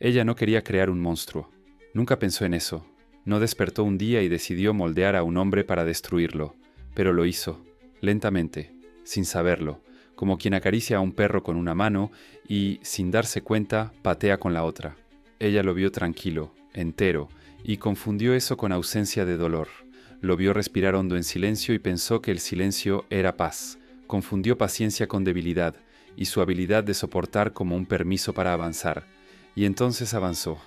Ella no quería crear un monstruo. Nunca pensó en eso. No despertó un día y decidió moldear a un hombre para destruirlo, pero lo hizo, lentamente, sin saberlo, como quien acaricia a un perro con una mano y, sin darse cuenta, patea con la otra. Ella lo vio tranquilo, entero, y confundió eso con ausencia de dolor. Lo vio respirar hondo en silencio y pensó que el silencio era paz. Confundió paciencia con debilidad y su habilidad de soportar como un permiso para avanzar. Y entonces avanzó,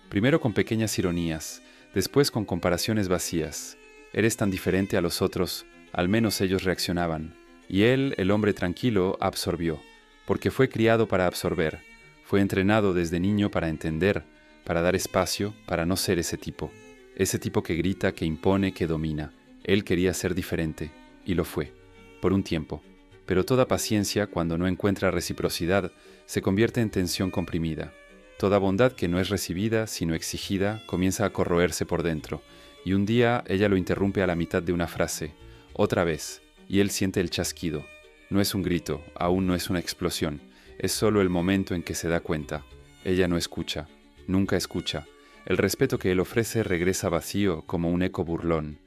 primero con pequeñas ironías, después con comparaciones vacías. Eres tan diferente a los otros, al menos ellos reaccionaban. Y él, el hombre tranquilo, absorbió, porque fue criado para absorber, fue entrenado desde niño para entender, para dar espacio, para no ser ese tipo que grita, que impone, que domina. Él quería ser diferente, y lo fue, por un tiempo. Pero toda paciencia, cuando no encuentra reciprocidad, se convierte en tensión comprimida. Toda bondad que no es recibida, sino exigida, comienza a corroerse por dentro, y un día ella lo interrumpe a la mitad de una frase, otra vez, y él siente el chasquido. No es un grito, aún no es una explosión, es solo el momento en que se da cuenta. Ella no escucha, nunca escucha. El respeto que él ofrece regresa vacío como un eco burlón.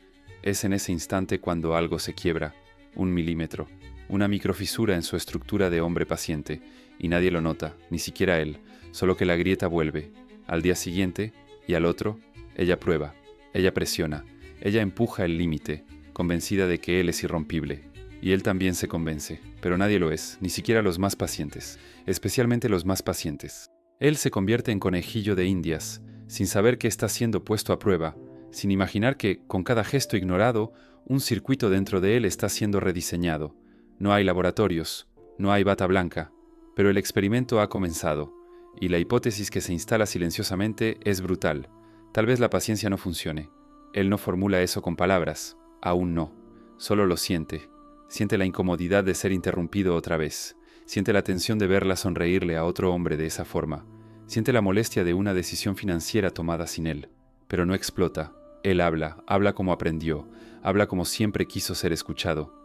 Es en ese instante cuando algo se quiebra, un milímetro, una microfisura en su estructura de hombre paciente, y nadie lo nota, ni siquiera él, solo que la grieta vuelve. Al día siguiente, y al otro, ella prueba, ella presiona, ella empuja el límite, convencida de que él es irrompible. Y él también se convence, pero nadie lo es, ni siquiera los más pacientes, especialmente los más pacientes. Él se convierte en conejillo de indias, sin saber que está siendo puesto a prueba, sin imaginar que, con cada gesto ignorado, un circuito dentro de él está siendo rediseñado. No hay laboratorios, no hay bata blanca, pero el experimento ha comenzado, y la hipótesis que se instala silenciosamente es brutal. Tal vez la paciencia no funcione. Él no formula eso con palabras, aún no, solo lo siente. Siente la incomodidad de ser interrumpido otra vez. Siente la tensión de verla sonreírle a otro hombre de esa forma. Siente la molestia de una decisión financiera tomada sin él. Pero no explota. Él habla como aprendió, habla como siempre quiso ser escuchado.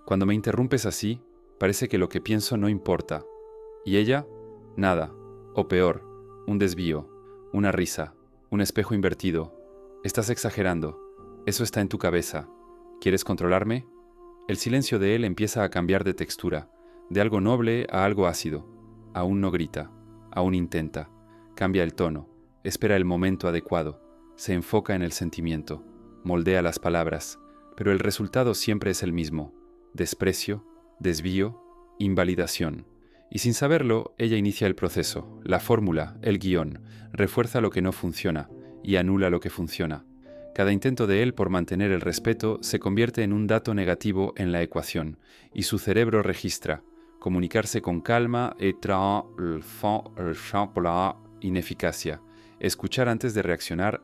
Cuando me interrumpes así, parece que lo que pienso no importa. ¿Y ella? Nada. O peor, un desvío, una risa, un espejo invertido. Estás exagerando. Eso está en tu cabeza. ¿Quieres controlarme? El silencio de él empieza a cambiar de textura, de algo noble a algo ácido. Aún no grita, aún intenta. Cambia el tono, espera el momento adecuado, se enfoca en el sentimiento, moldea las palabras, pero el resultado siempre es el mismo: desprecio, desvío, invalidación. Y sin saberlo, ella inicia el proceso, la fórmula, el guión, refuerza lo que no funciona y anula lo que funciona. Cada intento de él por mantener el respeto se convierte en un dato negativo en la ecuación, y su cerebro registra comunicarse con calma ineficacia, escuchar antes de reaccionar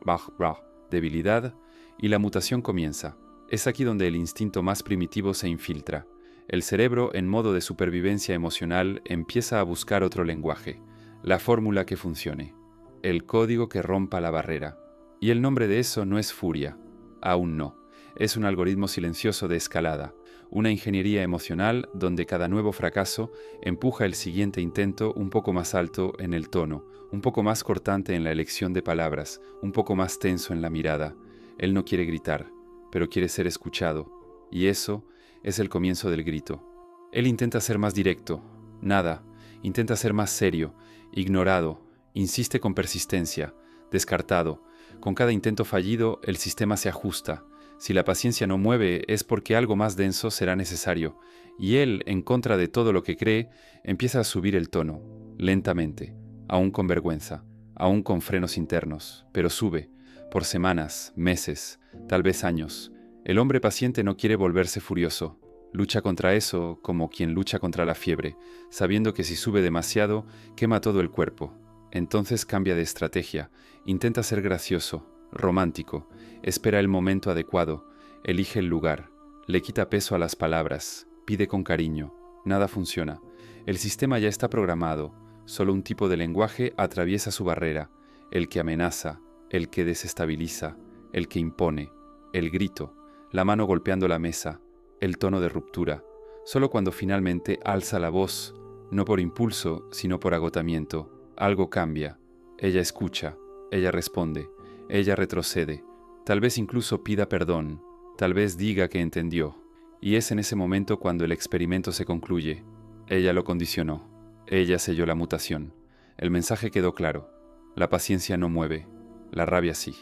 debilidad, y la mutación comienza. Es aquí donde el instinto más primitivo se infiltra. El cerebro, en modo de supervivencia emocional, empieza a buscar otro lenguaje, la fórmula que funcione, el código que rompa la barrera. Y el nombre de eso no es furia, aún no. Es un algoritmo silencioso de escalada, una ingeniería emocional donde cada nuevo fracaso empuja el siguiente intento un poco más alto en el tono, un poco más cortante en la elección de palabras, un poco más tenso en la mirada. Él no quiere gritar, pero quiere ser escuchado, y eso es el comienzo del grito. Él intenta ser más directo, nada, intenta ser más serio, ignorado, insiste con persistencia, descartado. Con cada intento fallido, el sistema se ajusta. Si la paciencia no mueve, es porque algo más denso será necesario, y él, en contra de todo lo que cree, empieza a subir el tono, lentamente, aún con vergüenza, aún con frenos internos, pero sube, por semanas, meses, tal vez años. El hombre paciente no quiere volverse furioso. Lucha contra eso como quien lucha contra la fiebre, sabiendo que si sube demasiado, quema todo el cuerpo. Entonces cambia de estrategia, intenta ser gracioso, romántico, espera el momento adecuado, elige el lugar, le quita peso a las palabras, pide con cariño. Nada funciona. El sistema ya está programado, solo un tipo de lenguaje atraviesa su barrera, el que amenaza, el que desestabiliza, el que impone, el grito, la mano golpeando la mesa, el tono de ruptura. Solo cuando finalmente alza la voz, no por impulso, sino por agotamiento, algo cambia. Ella escucha, ella responde, ella retrocede, tal vez incluso pida perdón, tal vez diga que entendió. Y es en ese momento cuando el experimento se concluye. Ella lo condicionó, ella selló la mutación. El mensaje quedó claro. La paciencia no mueve, la rabia sí.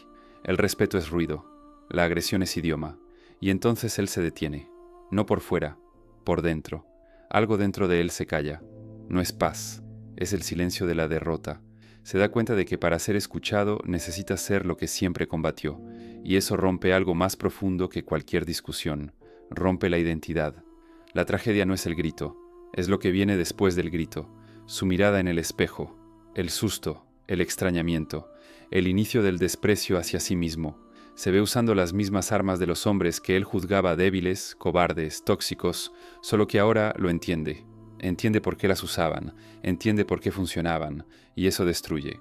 El respeto es ruido, la agresión es idioma. Y entonces él se detiene, no por fuera, por dentro. Algo dentro de él se calla. No es paz, es el silencio de la derrota. Se da cuenta de que para ser escuchado necesita ser lo que siempre combatió, y eso rompe algo más profundo que cualquier discusión, rompe la identidad. La tragedia no es el grito, es lo que viene después del grito, su mirada en el espejo, el susto, el extrañamiento, el inicio del desprecio hacia sí mismo. Se ve usando las mismas armas de los hombres que él juzgaba débiles, cobardes, tóxicos, solo que ahora lo entiende. Entiende por qué las usaban, entiende por qué funcionaban, y eso destruye.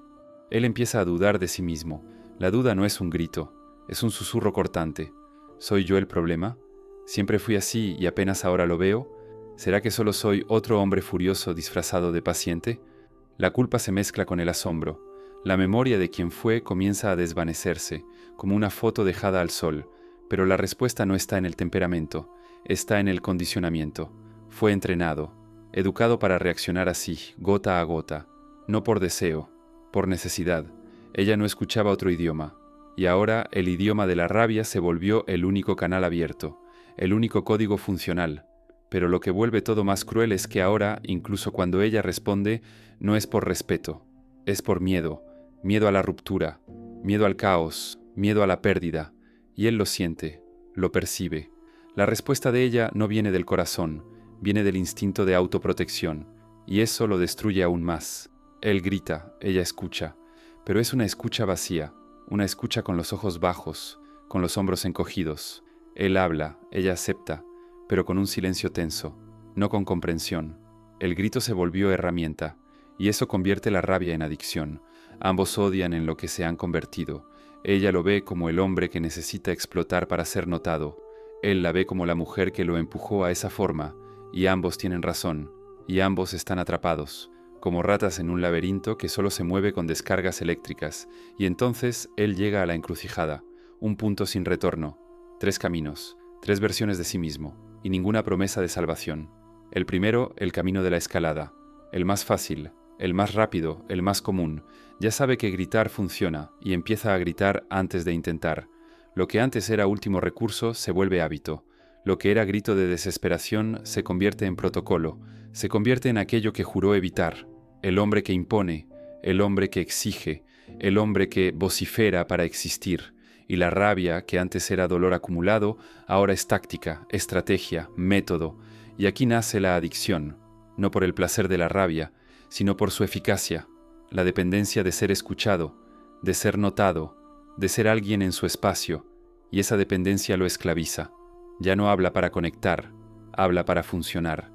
Él empieza a dudar de sí mismo. La duda no es un grito, es un susurro cortante. ¿Soy yo el problema? ¿Siempre fui así y apenas ahora lo veo? ¿Será que solo soy otro hombre furioso disfrazado de paciente? La culpa se mezcla con el asombro. La memoria de quien fue comienza a desvanecerse, como una foto dejada al sol, pero la respuesta no está en el temperamento, está en el condicionamiento. Fue entrenado, educado para reaccionar así, gota a gota, no por deseo, por necesidad. Ella no escuchaba otro idioma, y ahora el idioma de la rabia se volvió el único canal abierto, el único código funcional. Pero lo que vuelve todo más cruel es que ahora, incluso cuando ella responde, no es por respeto, es por miedo, miedo a la ruptura, miedo al caos, miedo a la pérdida, y él lo siente, lo percibe. La respuesta de ella no viene del corazón, viene del instinto de autoprotección, y eso lo destruye aún más. Él grita, ella escucha, pero es una escucha vacía, una escucha con los ojos bajos, con los hombros encogidos. Él habla, ella acepta, pero con un silencio tenso, no con comprensión. El grito se volvió herramienta, y eso convierte la rabia en adicción. Ambos odian en lo que se han convertido. Ella lo ve como el hombre que necesita explotar para ser notado. Él la ve como la mujer que lo empujó a esa forma, y ambos tienen razón, y ambos están atrapados, como ratas en un laberinto que solo se mueve con descargas eléctricas, y entonces él llega a la encrucijada, un punto sin retorno, 3 caminos, 3 versiones de sí mismo, y ninguna promesa de salvación. El primero, el camino de la escalada, el más fácil, el más rápido, el más común. Ya sabe que gritar funciona, y empieza a gritar antes de intentar. Lo que antes era último recurso se vuelve hábito. Lo que era grito de desesperación se convierte en protocolo, se convierte en aquello que juró evitar. El hombre que impone, el hombre que exige, el hombre que vocifera para existir. Y la rabia, que antes era dolor acumulado, ahora es táctica, estrategia, método. Y aquí nace la adicción, no por el placer de la rabia, sino por su eficacia, la dependencia de ser escuchado, de ser notado, de ser alguien en su espacio, y esa dependencia lo esclaviza. Ya no habla para conectar, habla para funcionar.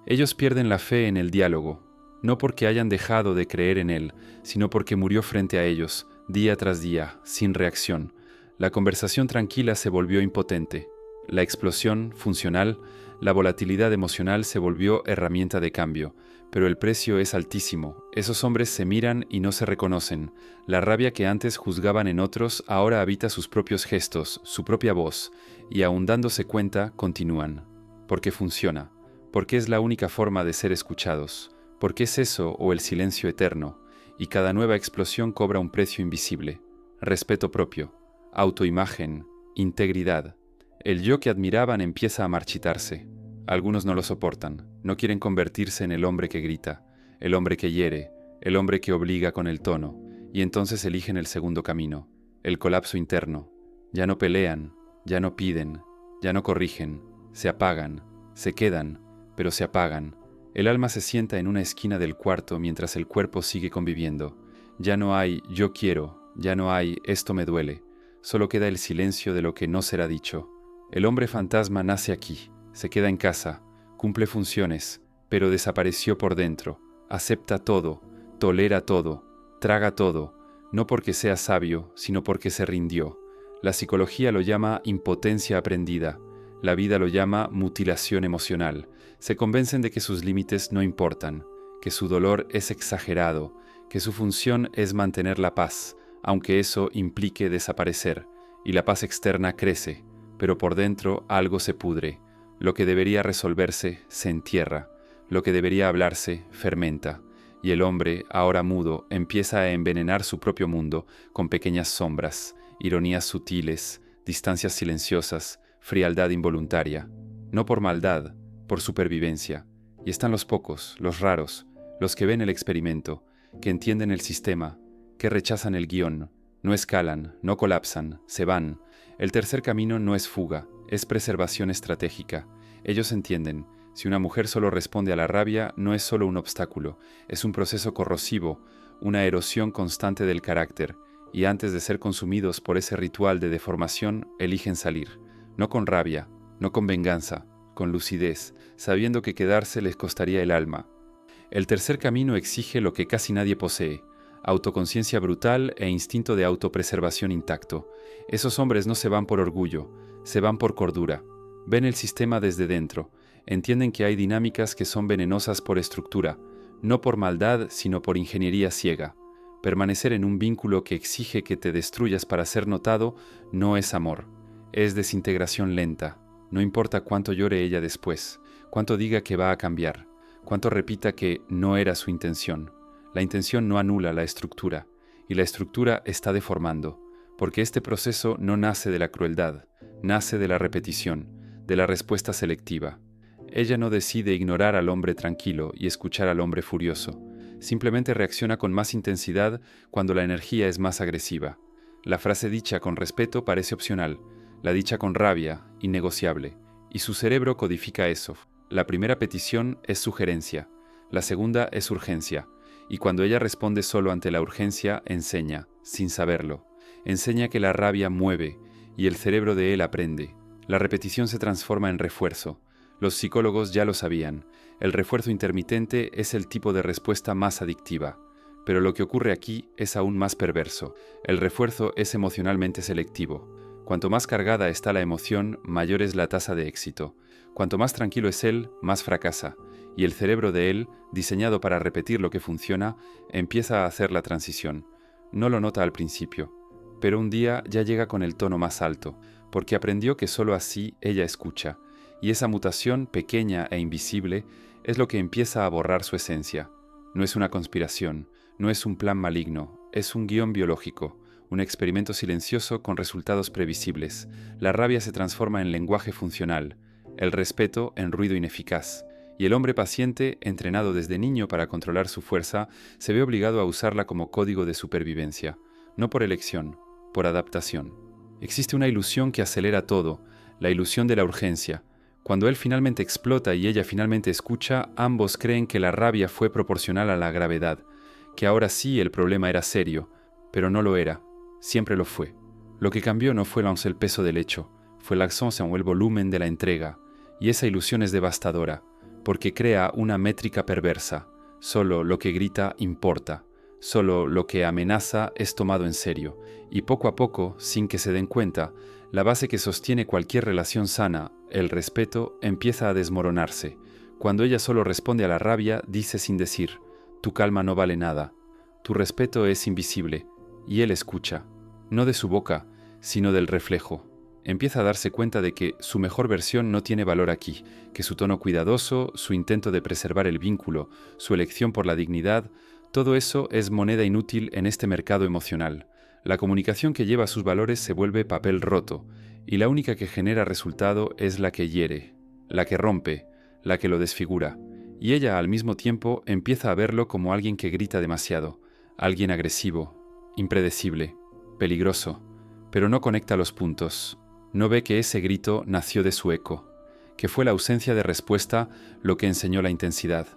Ellos pierden la fe en el diálogo, no porque hayan dejado de creer en él, sino porque murió frente a ellos, día tras día, sin reacción. La conversación tranquila se volvió impotente. La explosión, funcional, la volatilidad emocional se volvió herramienta de cambio. Pero el precio es altísimo. Esos hombres se miran y no se reconocen. La rabia que antes juzgaban en otros ahora habita sus propios gestos, su propia voz, y aun dándose cuenta, continúan. Porque funciona. Porque es la única forma de ser escuchados. Porque es eso o el silencio eterno. Y cada nueva explosión cobra un precio invisible. Respeto propio, autoimagen, integridad. El yo que admiraban empieza a marchitarse. Algunos no lo soportan, no quieren convertirse en el hombre que grita, el hombre que hiere, el hombre que obliga con el tono, y entonces eligen el segundo camino, el colapso interno. Ya no pelean, ya no piden, ya no corrigen, se apagan, se quedan, pero se apagan. El alma se sienta en una esquina del cuarto mientras el cuerpo sigue conviviendo. Ya no hay yo quiero, ya no hay esto me duele, solo queda el silencio de lo que no será dicho. El hombre fantasma nace aquí. Se queda en casa, cumple funciones, pero desapareció por dentro, acepta todo, tolera todo, traga todo, no porque sea sabio, sino porque se rindió. La psicología lo llama impotencia aprendida, la vida lo llama mutilación emocional. Se convencen de que sus límites no importan, que su dolor es exagerado, que su función es mantener la paz, aunque eso implique desaparecer, y la paz externa crece, pero por dentro algo se pudre. Lo que debería resolverse se entierra, lo que debería hablarse fermenta, y el hombre, ahora mudo, empieza a envenenar su propio mundo con pequeñas sombras, ironías sutiles, distancias silenciosas, frialdad involuntaria. No por maldad, por supervivencia. Y están los pocos, los raros, los que ven el experimento, que entienden el sistema, que rechazan el guión, no escalan, no colapsan, se van. El tercer camino no es fuga, es preservación estratégica. Ellos entienden, si una mujer solo responde a la rabia, no es solo un obstáculo, es un proceso corrosivo, una erosión constante del carácter, y antes de ser consumidos por ese ritual de deformación, eligen salir, no con rabia, no con venganza, con lucidez, sabiendo que quedarse les costaría el alma. El tercer camino exige lo que casi nadie posee, autoconciencia brutal e instinto de autopreservación intacto. Esos hombres no se van por orgullo, se van por cordura. Ven el sistema desde dentro, entienden que hay dinámicas que son venenosas por estructura, no por maldad, sino por ingeniería ciega. Permanecer en un vínculo que exige que te destruyas para ser notado no es amor, es desintegración lenta. No importa cuánto llore ella después, cuánto diga que va a cambiar, cuánto repita que no era su intención. La intención no anula la estructura, y la estructura está deformando, porque este proceso no nace de la crueldad, nace de la repetición, de la respuesta selectiva. Ella no decide ignorar al hombre tranquilo y escuchar al hombre furioso, simplemente reacciona con más intensidad cuando la energía es más agresiva. La frase dicha con respeto parece opcional, la dicha con rabia, innegociable, y su cerebro codifica eso. La primera petición es sugerencia, la segunda es urgencia, y cuando ella responde solo ante la urgencia, enseña, sin saberlo. Enseña que la rabia mueve, y el cerebro de él aprende. La repetición se transforma en refuerzo. Los psicólogos ya lo sabían. El refuerzo intermitente es el tipo de respuesta más adictiva. Pero lo que ocurre aquí es aún más perverso. El refuerzo es emocionalmente selectivo. Cuanto más cargada está la emoción, mayor es la tasa de éxito. Cuanto más tranquilo es él, más fracasa. Y el cerebro de él, diseñado para repetir lo que funciona, empieza a hacer la transición. No lo nota al principio, pero un día ya llega con el tono más alto, porque aprendió que solo así ella escucha. Y esa mutación, pequeña e invisible, es lo que empieza a borrar su esencia. No es una conspiración, no es un plan maligno, es un guión biológico, un experimento silencioso con resultados previsibles. La rabia se transforma en lenguaje funcional, el respeto en ruido ineficaz, y el hombre paciente, entrenado desde niño para controlar su fuerza, se ve obligado a usarla como código de supervivencia, no por elección, por adaptación. Existe una ilusión que acelera todo, la ilusión de la urgencia. Cuando él finalmente explota y ella finalmente escucha, ambos creen que la rabia fue proporcional a la gravedad, que ahora sí el problema era serio, pero no lo era, siempre lo fue. Lo que cambió no fue el peso del hecho, fue la acción o el volumen de la entrega, y esa ilusión es devastadora, porque crea una métrica perversa. Solo lo que grita importa, solo lo que amenaza es tomado en serio, y poco a poco, sin que se den cuenta, la base que sostiene cualquier relación sana, el respeto, empieza a desmoronarse. Cuando ella solo responde a la rabia, dice sin decir, tu calma no vale nada, tu respeto es invisible, y él escucha, no de su boca, sino del reflejo. Empieza a darse cuenta de que su mejor versión no tiene valor aquí, que su tono cuidadoso, su intento de preservar el vínculo, su elección por la dignidad, todo eso es moneda inútil en este mercado emocional. La comunicación que lleva sus valores se vuelve papel roto, y la única que genera resultado es la que hiere, la que rompe, la que lo desfigura. Y ella al mismo tiempo empieza a verlo como alguien que grita demasiado, alguien agresivo, impredecible, peligroso, pero no conecta los puntos. No ve que ese grito nació de su eco, que fue la ausencia de respuesta lo que enseñó la intensidad.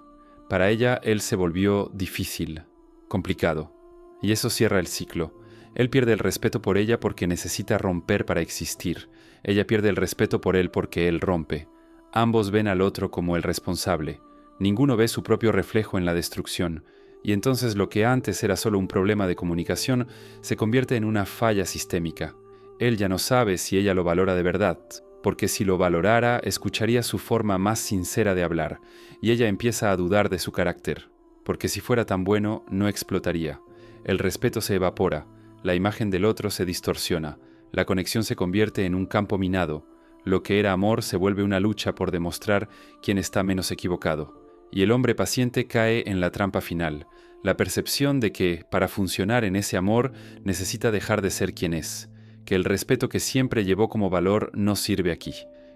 Para ella, él se volvió difícil, complicado, y eso cierra el ciclo. Él pierde el respeto por ella porque necesita romper para existir. Ella pierde el respeto por él porque él rompe. Ambos ven al otro como el responsable. Ninguno ve su propio reflejo en la destrucción, y entonces lo que antes era solo un problema de comunicación se convierte en una falla sistémica. Él ya no sabe si ella lo valora de verdad, porque si lo valorara, escucharía su forma más sincera de hablar, y ella empieza a dudar de su carácter. porque si fuera tan bueno, no explotaría. El respeto se evapora, la imagen del otro se distorsiona, la conexión se convierte en un campo minado, lo que era amor se vuelve una lucha por demostrar quién está menos equivocado. Y el hombre paciente cae en la trampa final, la percepción de que, para funcionar en ese amor, necesita dejar de ser quien es, que el respeto que siempre llevó como valor no sirve aquí,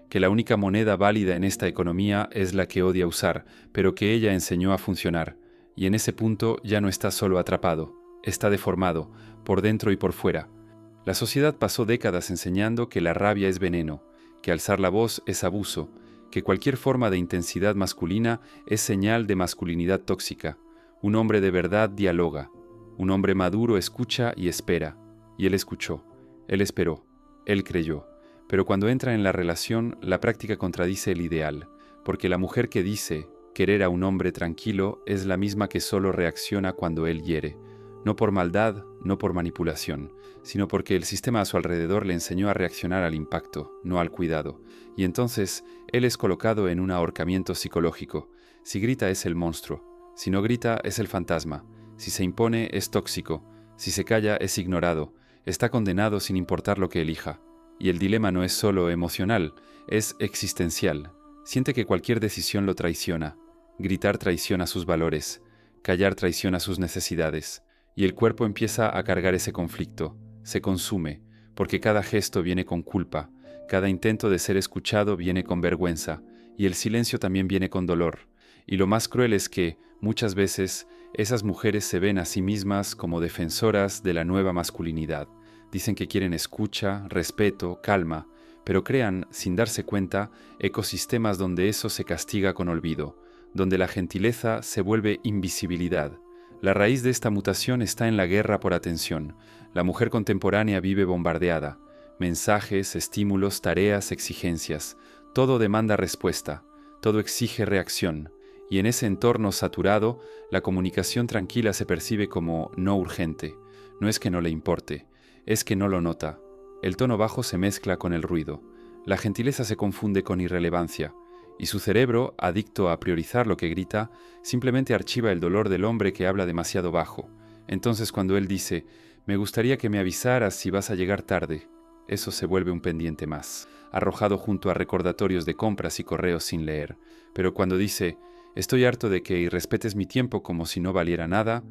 que la única moneda válida en esta economía es la que odia usar, pero que ella enseñó a funcionar, y en ese punto ya no está solo atrapado, está deformado, por dentro y por fuera. La sociedad pasó décadas enseñando que la rabia es veneno, que alzar la voz es abuso, que cualquier forma de intensidad masculina es señal de masculinidad tóxica. Un hombre de verdad dialoga, un hombre maduro escucha y espera, y él escuchó, él esperó, él creyó. Pero cuando entra en la relación, la práctica contradice el ideal, porque la mujer que dice querer a un hombre tranquilo es la misma que solo reacciona cuando él hiere, no por maldad, no por manipulación, sino porque el sistema a su alrededor le enseñó a reaccionar al impacto, no al cuidado, y entonces él es colocado en un ahorcamiento psicológico. Si grita es el monstruo, si no grita es el fantasma, si se impone es tóxico, si se calla es ignorado, está condenado sin importar lo que elija. Y el dilema no es solo emocional, es existencial. Siente que cualquier decisión lo traiciona. Gritar traiciona sus valores, callar traiciona sus necesidades, y el cuerpo empieza a cargar ese conflicto, se consume, porque cada gesto viene con culpa, cada intento de ser escuchado viene con vergüenza, y el silencio también viene con dolor. Y lo más cruel es que, muchas veces, esas mujeres se ven a sí mismas como defensoras de la nueva masculinidad. Dicen que quieren escucha, respeto, calma, pero crean, sin darse cuenta, ecosistemas donde eso se castiga con olvido, donde la gentileza se vuelve invisibilidad. La raíz de esta mutación está en la guerra por atención. La mujer contemporánea vive bombardeada. Mensajes, estímulos, tareas, exigencias. Todo demanda respuesta, todo exige reacción. Y en ese entorno saturado, la comunicación tranquila se percibe como no urgente. No es que no le importe, es que no lo nota. El tono bajo se mezcla con el ruido. La gentileza se confunde con irrelevancia. Y su cerebro, adicto a priorizar lo que grita, simplemente archiva el dolor del hombre que habla demasiado bajo. Entonces cuando él dice, me gustaría que me avisaras si vas a llegar tarde, eso se vuelve un pendiente más, arrojado junto a recordatorios de compras y correos sin leer. Pero cuando dice, estoy harto de que irrespetes mi tiempo como si no valiera nada,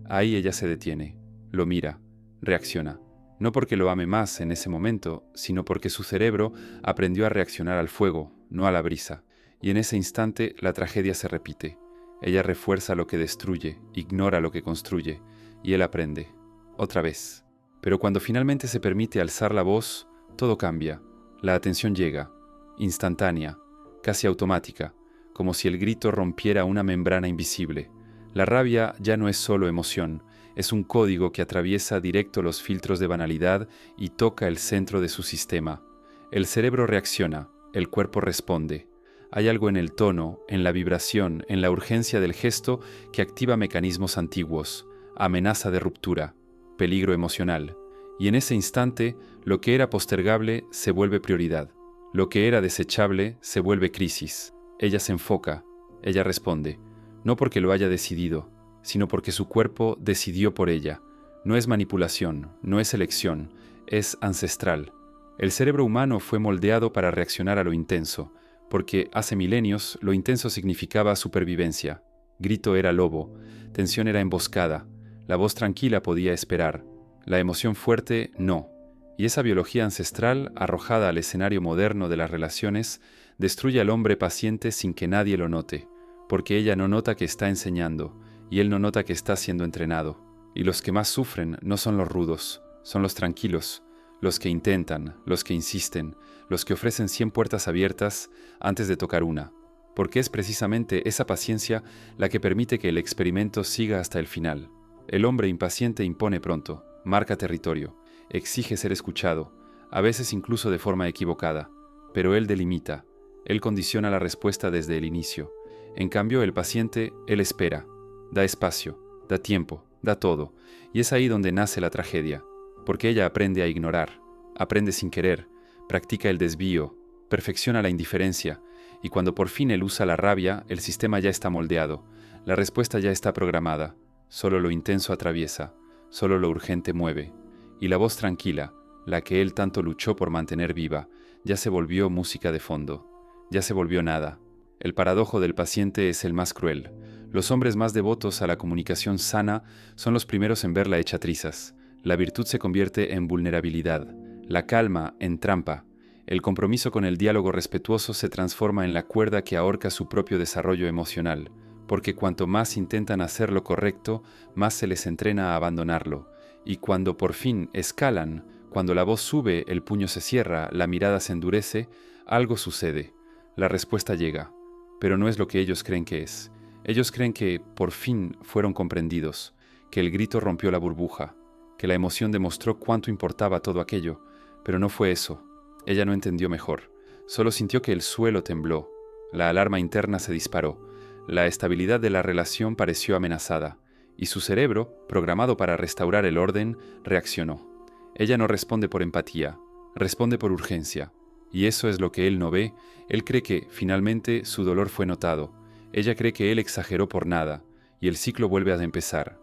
ahí ella se detiene, lo mira, reacciona. No porque lo ame más en ese momento, sino porque su cerebro aprendió a reaccionar al fuego, no a la brisa. Y en ese instante la tragedia se repite. Ella refuerza lo que destruye, ignora lo que construye, y él aprende, otra vez. Pero cuando finalmente se permite alzar la voz, todo cambia. La atención llega, instantánea, casi automática, como si el grito rompiera una membrana invisible. La rabia ya no es solo emoción, es un código que atraviesa directo los filtros de banalidad y toca el centro de su sistema. El cerebro reacciona, el cuerpo responde. Hay algo en el tono, en la vibración, en la urgencia del gesto que activa mecanismos antiguos, amenaza de ruptura, peligro emocional. Y en ese instante, lo que era postergable se vuelve prioridad. Lo que era desechable se vuelve crisis. Ella se enfoca, ella responde, no porque lo haya decidido, sino porque su cuerpo decidió por ella. No es manipulación, no es elección, es ancestral. El cerebro humano fue moldeado para reaccionar a lo intenso, porque hace milenios lo intenso significaba supervivencia. Grito era lobo, tensión era emboscada, la voz tranquila podía esperar, la emoción fuerte no. Y esa biología ancestral, arrojada al escenario moderno de las relaciones, destruye al hombre paciente sin que nadie lo note, porque ella no nota que está enseñando, y él no nota que está siendo entrenado. Y los que más sufren no son los rudos, son los tranquilos, los que intentan, los que insisten, los que ofrecen 100 puertas abiertas antes de tocar una, porque es precisamente esa paciencia la que permite que el experimento siga hasta el final. El hombre impaciente impone pronto, marca territorio, exige ser escuchado, a veces incluso de forma equivocada, pero él delimita, él condiciona la respuesta desde el inicio. En cambio, el paciente, él espera, da espacio, da tiempo, da todo, y es ahí donde nace la tragedia, porque ella aprende a ignorar, aprende sin querer, practica el desvío, perfecciona la indiferencia, y cuando por fin él usa la rabia, el sistema ya está moldeado. La respuesta ya está programada. Solo lo intenso atraviesa, solo lo urgente mueve. Y la voz tranquila, la que él tanto luchó por mantener viva, ya se volvió música de fondo. Ya se volvió nada. El paradojo del paciente es el más cruel. Los hombres más devotos a la comunicación sana son los primeros en verla hecha trizas. La virtud se convierte en vulnerabilidad, la calma en trampa. El compromiso con el diálogo respetuoso se transforma en la cuerda que ahorca su propio desarrollo emocional, porque cuanto más intentan hacer lo correcto, más se les entrena a abandonarlo. Y cuando por fin escalan, cuando la voz sube, el puño se cierra, la mirada se endurece, algo sucede. La respuesta llega, pero no es lo que ellos creen que es. Ellos creen que, por fin, fueron comprendidos, que el grito rompió la burbuja, que la emoción demostró cuánto importaba todo aquello, pero no fue eso. Ella no entendió mejor. Solo sintió que el suelo tembló. La alarma interna se disparó. La estabilidad de la relación pareció amenazada, y su cerebro, programado para restaurar el orden, reaccionó. Ella no responde por empatía, responde por urgencia. Y eso es lo que él no ve. Él cree que, finalmente, su dolor fue notado. Ella cree que él exageró por nada, y el ciclo vuelve a empezar.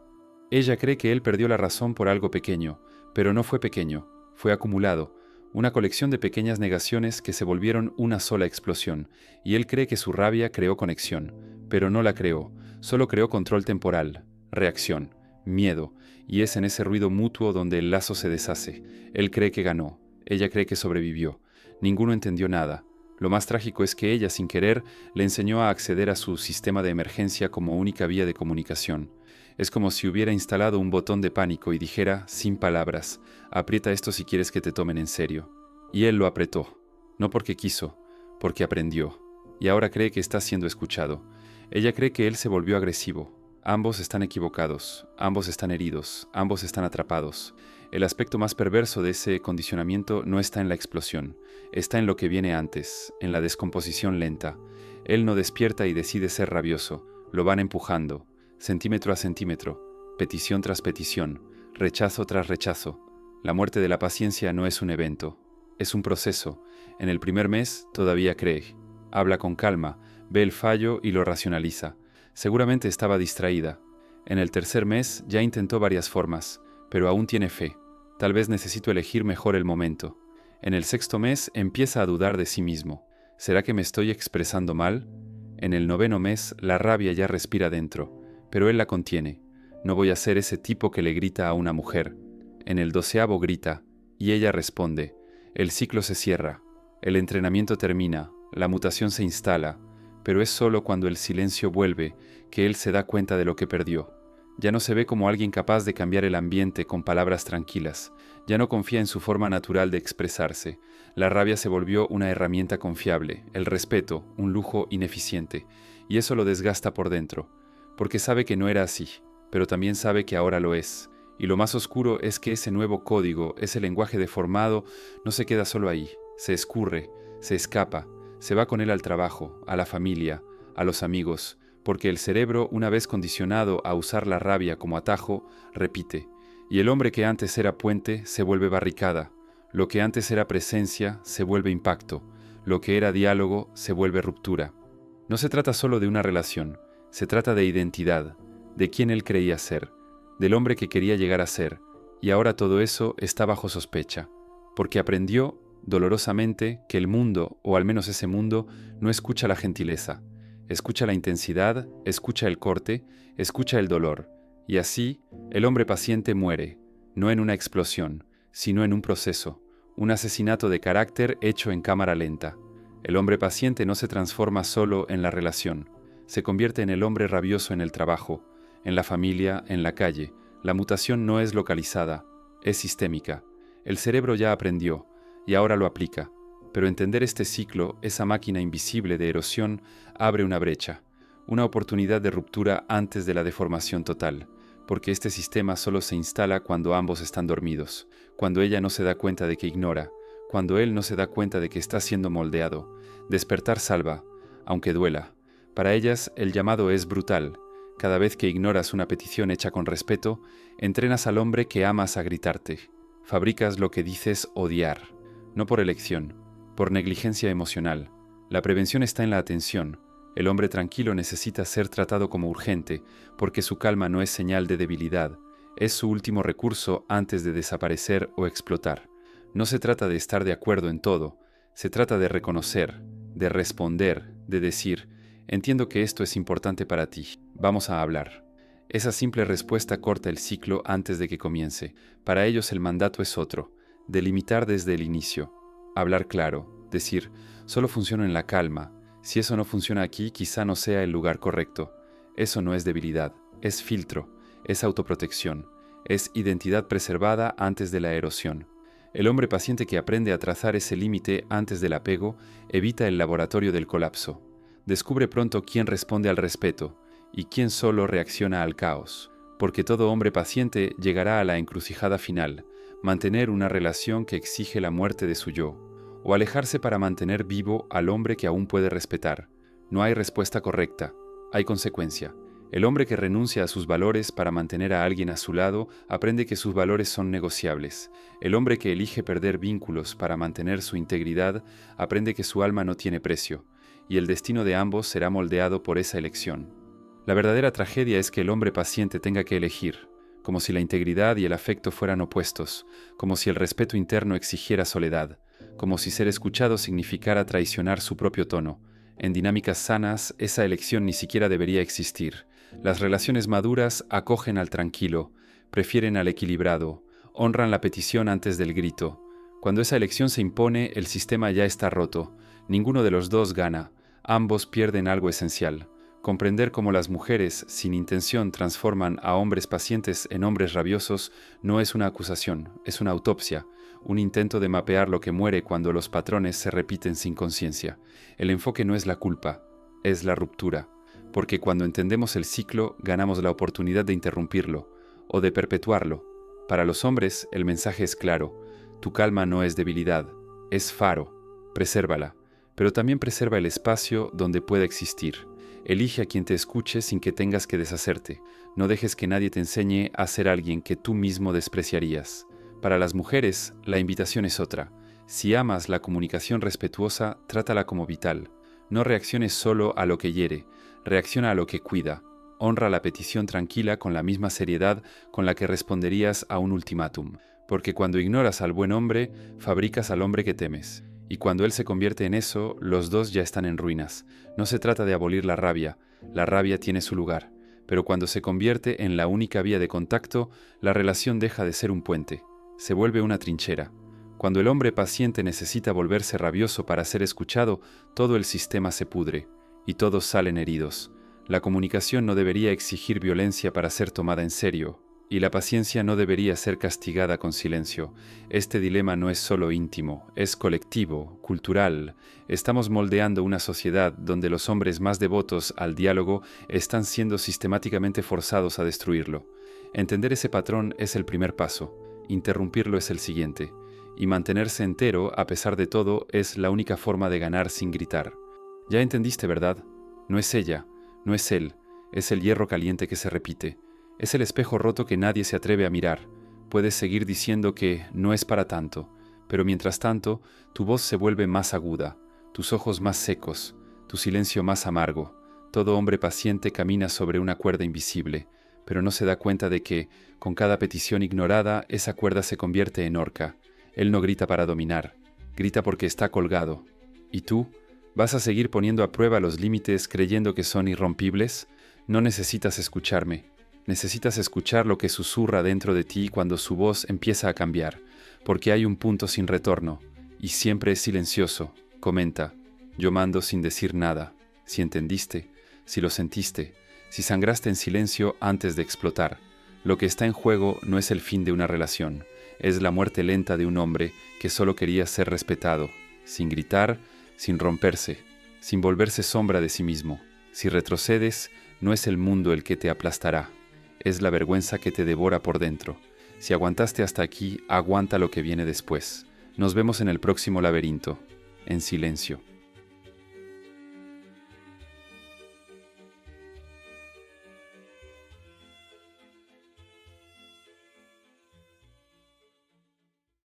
Ella cree que él perdió la razón por algo pequeño, pero no fue pequeño, fue acumulado, una colección de pequeñas negaciones que se volvieron una sola explosión, y él cree que su rabia creó conexión, pero no la creó, solo creó control temporal, reacción, miedo, y es en ese ruido mutuo donde el lazo se deshace. Él cree que ganó, ella cree que sobrevivió. Ninguno entendió nada. Lo más trágico es que ella, sin querer, le enseñó a acceder a su sistema de emergencia como única vía de comunicación. Es como si hubiera instalado un botón de pánico y dijera, sin palabras, aprieta esto si quieres que te tomen en serio. Y él lo apretó, no porque quiso, porque aprendió. Y ahora cree que está siendo escuchado. Ella cree que él se volvió agresivo. Ambos están equivocados, ambos están heridos, ambos están atrapados. El aspecto más perverso de ese condicionamiento no está en la explosión, está en lo que viene antes, en la descomposición lenta. Él no despierta y decide ser rabioso, lo van empujando, centímetro a centímetro, petición tras petición, rechazo tras rechazo. La muerte de la paciencia no es un evento, es un proceso. En el primer mes todavía cree, habla con calma, ve el fallo y lo racionaliza. Seguramente estaba distraída. En el tercer mes ya intentó varias formas, pero aún tiene fe. Tal vez necesito elegir mejor el momento. En el sexto mes empieza a dudar de sí mismo. ¿Será que me estoy expresando mal? En el noveno mes la rabia ya respira dentro, pero él la contiene. No voy a ser ese tipo que le grita a una mujer. En el doceavo grita, y ella responde. El ciclo se cierra, el entrenamiento termina, la mutación se instala, pero es solo cuando el silencio vuelve que él se da cuenta de lo que perdió. Ya no se ve como alguien capaz de cambiar el ambiente con palabras tranquilas, ya no confía en su forma natural de expresarse. La rabia se volvió una herramienta confiable, el respeto, un lujo ineficiente, y eso lo desgasta por dentro, porque sabe que no era así, pero también sabe que ahora lo es. Y lo más oscuro es que ese nuevo código, ese lenguaje deformado, no se queda solo ahí, se escurre, se escapa, se va con él al trabajo, a la familia, a los amigos, porque el cerebro, una vez condicionado a usar la rabia como atajo, repite, y el hombre que antes era puente se vuelve barricada, lo que antes era presencia se vuelve impacto, lo que era diálogo se vuelve ruptura. No se trata solo de una relación, se trata de identidad, de quién él creía ser, del hombre que quería llegar a ser, y ahora todo eso está bajo sospecha, porque aprendió dolorosamente que el mundo, o al menos ese mundo, no escucha la gentileza, escucha la intensidad, escucha el corte, escucha el dolor, y así el hombre paciente muere, no en una explosión, sino en un proceso, un asesinato de carácter hecho en cámara lenta. El hombre paciente no se transforma solo en la relación, se convierte en el hombre rabioso en el trabajo, en la familia, en la calle. La mutación no es localizada, es sistémica. El cerebro ya aprendió, y ahora lo aplica. Pero entender este ciclo, esa máquina invisible de erosión, abre una brecha, una oportunidad de ruptura antes de la deformación total, porque este sistema solo se instala cuando ambos están dormidos, cuando ella no se da cuenta de que ignora, cuando él no se da cuenta de que está siendo moldeado. Despertar salva, aunque duela. Para ellas, el llamado es brutal. Cada vez que ignoras una petición hecha con respeto, entrenas al hombre que amas a gritarte. Fabricas lo que dices odiar, no por elección, por negligencia emocional. La prevención está en la atención. El hombre tranquilo necesita ser tratado como urgente, porque su calma no es señal de debilidad, es su último recurso antes de desaparecer o explotar. No se trata de estar de acuerdo en todo, se trata de reconocer, de responder, de decir, entiendo que esto es importante para ti, vamos a hablar. Esa simple respuesta corta el ciclo antes de que comience. Para ellos el mandato es otro, delimitar desde el inicio, hablar claro, decir, solo funciono en la calma, si eso no funciona aquí quizá no sea el lugar correcto. Eso no es debilidad, es filtro, es autoprotección, es identidad preservada antes de la erosión. El hombre paciente que aprende a trazar ese límite antes del apego evita el laboratorio del colapso. Descubre pronto quién responde al respeto y quién solo reacciona al caos, porque todo hombre paciente llegará a la encrucijada final, mantener una relación que exige la muerte de su yo, o alejarse para mantener vivo al hombre que aún puede respetar. No hay respuesta correcta, hay consecuencia. El hombre que renuncia a sus valores para mantener a alguien a su lado aprende que sus valores son negociables. El hombre que elige perder vínculos para mantener su integridad aprende que su alma no tiene precio, y el destino de ambos será moldeado por esa elección. La verdadera tragedia es que el hombre paciente tenga que elegir, como si la integridad y el afecto fueran opuestos, como si el respeto interno exigiera soledad, como si ser escuchado significara traicionar su propio tono. En dinámicas sanas, esa elección ni siquiera debería existir. Las relaciones maduras acogen al tranquilo, prefieren al equilibrado, honran la petición antes del grito. Cuando esa elección se impone, el sistema ya está roto. Ninguno de los dos gana, ambos pierden algo esencial. Comprender cómo las mujeres, sin intención, transforman a hombres pacientes en hombres rabiosos no es una acusación, es una autopsia, un intento de mapear lo que muere cuando los patrones se repiten sin conciencia. El enfoque no es la culpa, es la ruptura, porque cuando entendemos el ciclo, ganamos la oportunidad de interrumpirlo o de perpetuarlo. Para los hombres, el mensaje es claro: tu calma no es debilidad, es faro, presérvala, pero también preserva el espacio donde pueda existir. Elige a quien te escuche sin que tengas que deshacerte. No dejes que nadie te enseñe a ser alguien que tú mismo despreciarías. Para las mujeres, la invitación es otra. Si amas la comunicación respetuosa, trátala como vital. No reacciones solo a lo que hiere, reacciona a lo que cuida. Honra la petición tranquila con la misma seriedad con la que responderías a un ultimátum. Porque cuando ignoras al buen hombre, fabricas al hombre que temes. Y cuando él se convierte en eso, los dos ya están en ruinas. No se trata de abolir la rabia tiene su lugar, pero cuando se convierte en la única vía de contacto, la relación deja de ser un puente, se vuelve una trinchera. Cuando el hombre paciente necesita volverse rabioso para ser escuchado, todo el sistema se pudre, y todos salen heridos. La comunicación no debería exigir violencia para ser tomada en serio, y la paciencia no debería ser castigada con silencio. Este dilema no es solo íntimo, es colectivo, cultural. Estamos moldeando una sociedad donde los hombres más devotos al diálogo están siendo sistemáticamente forzados a destruirlo. Entender ese patrón es el primer paso, interrumpirlo es el siguiente, y mantenerse entero, a pesar de todo, es la única forma de ganar sin gritar. Ya entendiste, ¿verdad? No es ella, no es él, es el hierro caliente que se repite. Es el espejo roto que nadie se atreve a mirar. Puedes seguir diciendo que no es para tanto, pero mientras tanto, tu voz se vuelve más aguda, tus ojos más secos, tu silencio más amargo. Todo hombre paciente camina sobre una cuerda invisible, pero no se da cuenta de que, con cada petición ignorada, esa cuerda se convierte en horca. Él no grita para dominar, grita porque está colgado. ¿Y tú? ¿Vas a seguir poniendo a prueba los límites creyendo que son irrompibles? No necesitas escucharme. Necesitas escuchar lo que susurra dentro de ti cuando su voz empieza a cambiar, porque hay un punto sin retorno, y siempre es silencioso. Comenta: yo mando sin decir nada. Si entendiste, si lo sentiste, si sangraste en silencio antes de explotar. Lo que está en juego no es el fin de una relación, es la muerte lenta de un hombre que solo quería ser respetado, sin gritar, sin romperse, sin volverse sombra de sí mismo. Si retrocedes, no es el mundo el que te aplastará. Es la vergüenza que te devora por dentro. Si aguantaste hasta aquí, aguanta lo que viene después. Nos vemos en el próximo laberinto, en silencio.